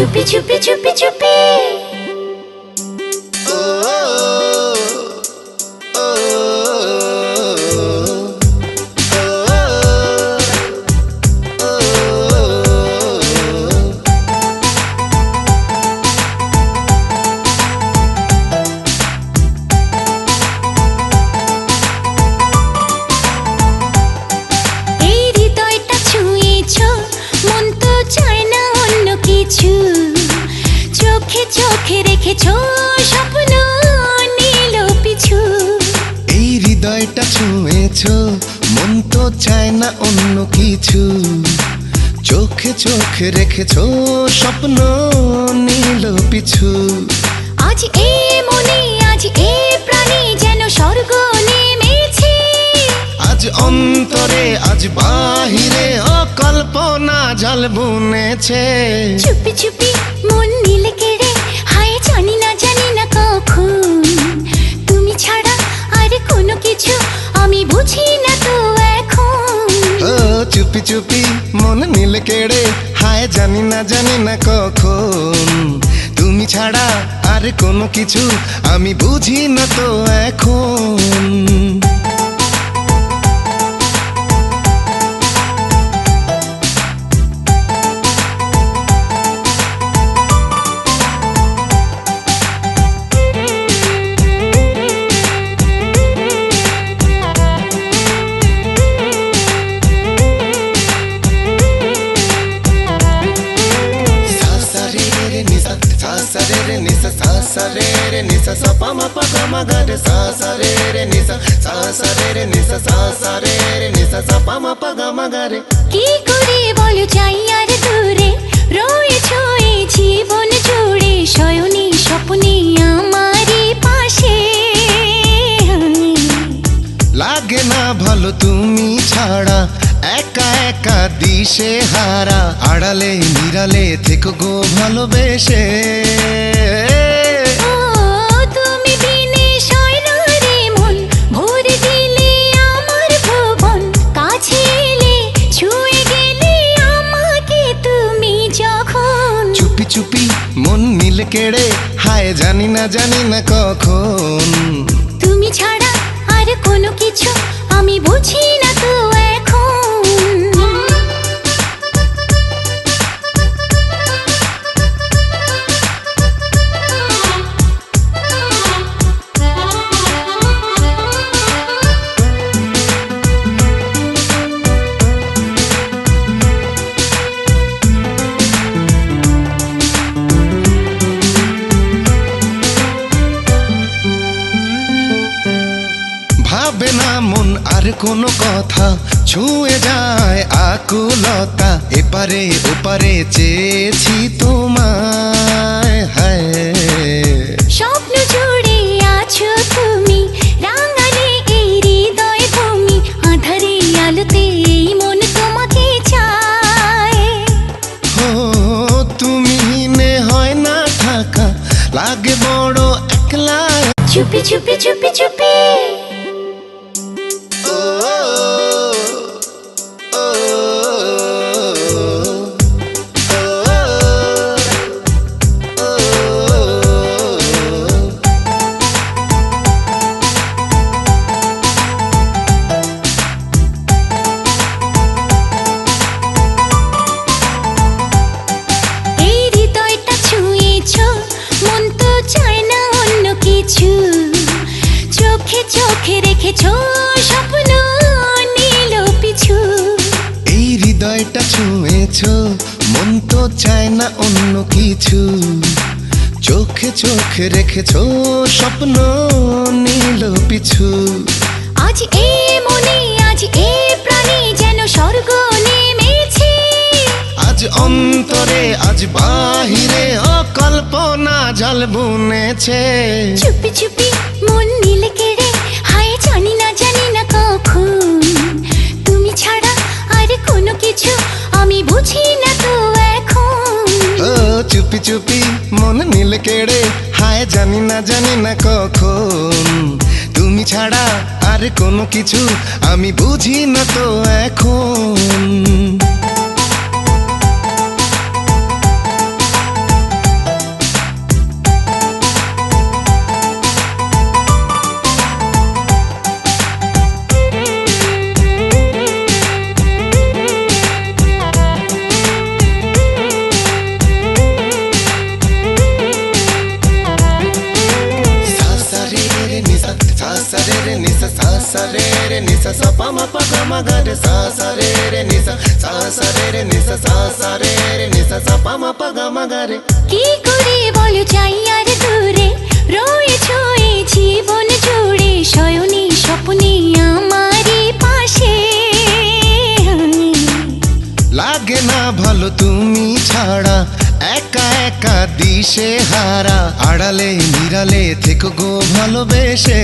চুপি চুপি চুপি চুপি চোখে চোখে রেখেছো স্বপ্ন নীল পিছু। এই হৃদয়টা ছুঁয়েছো মন তো চায় না অন্য কিছু। চোখে চোখে রেখেছো স্বপ্ন নীল পিছু। আজ এ মনে আজ এ প্রাণে যেন স্বর্গ নেমেছে। আজ অন্তরে আজ বাহিরে অকল্পনা জল বুনেছে। চুপি চুপি মন নীল কেড়ে হায় জানি না কখন। তুমি ছাড়া আর কোনো কিছু আমি বুঝি না তো এখন। ও চুপি চুপি মন নীল কেড়ে হায় জানি না কখন। তুমি ছাড়া আর কোনো কিছু আমি বুঝি না তো এখন। Sa re re ni sa sa pa ma pa ga ma ga re sa re re ni sa re ni sa re re ni sa pa ma pa ga ma ga re। কি করে বলো চাই আর দূরে রয়েছো এই জীবন জুড়ে শয়নি স্বপ্নে আমারই পাশে। লাগে না ভালো তুমি ছাড়া একা একা দিশে হারা। আড়ালে নিরালে থেকো গো ভালোবেসে। চুপি মন নীল কেড়ে হায় জানি না কখন। তুমি ছাড়া আর কোনো কিছু আমি বুঝি না তো এখন। ভাবে না মন আর কোনো কথা ছুঁয়ে যায় আকুলতা। এপারে ওপারে চেয়েছি তোমায় হায়। স্বপ্ন জুড়ে আছো তুমি রাঙালে এই হৃদয় তুমি। আধারে আলোতে এই মন তোমাকে চায়। ও তুমি নে হয় না থাকা লাগে বড় একলা। চুপি চুপি চুপি চুপি চোখে চোখে রেখেছো স্বপ্ন নীল পিছু। এই হৃদয়টা ছুঁয়েছো মন তো চায় না অন্য কিছু। চোখে চোখে রেখেছো স্বপ্ন নীল পিছু। আজ এ মনে আজ এ প্রাণে যেন স্বর্গ নেমেছে। আজ অন্তরে আজ বাহিরে অকল্পনা জল বুনেছে। চুপি চুপি মন নীল কেড়ে হায় জানি না কখন। তুমি ছাড়া আর কোনো কিছু আমি বুঝি না তো এখন। ও চুপি চুপি মন নীল কেড়ে হায় জানি না কখন। তুমি ছাড়া আর কোনো কিছু আমি বুঝি না তো এখন। নিসা সা পা মা পা গা মা গা রে সা সা রে নিসা সা সা রে নিসা সা সা রে নিসা সা পা মা পা গা মা গা রে। কি করে বলো চাই আর দূরে রয়েছো এই জীবন জুড়ে শয়নে স্বপ্নে আমারই পাশে। লাগে না ভালো তুমি ছাড়া একা একা দিশে হারা আড়ালে নিরালে থেকো গো ভালোবেসে।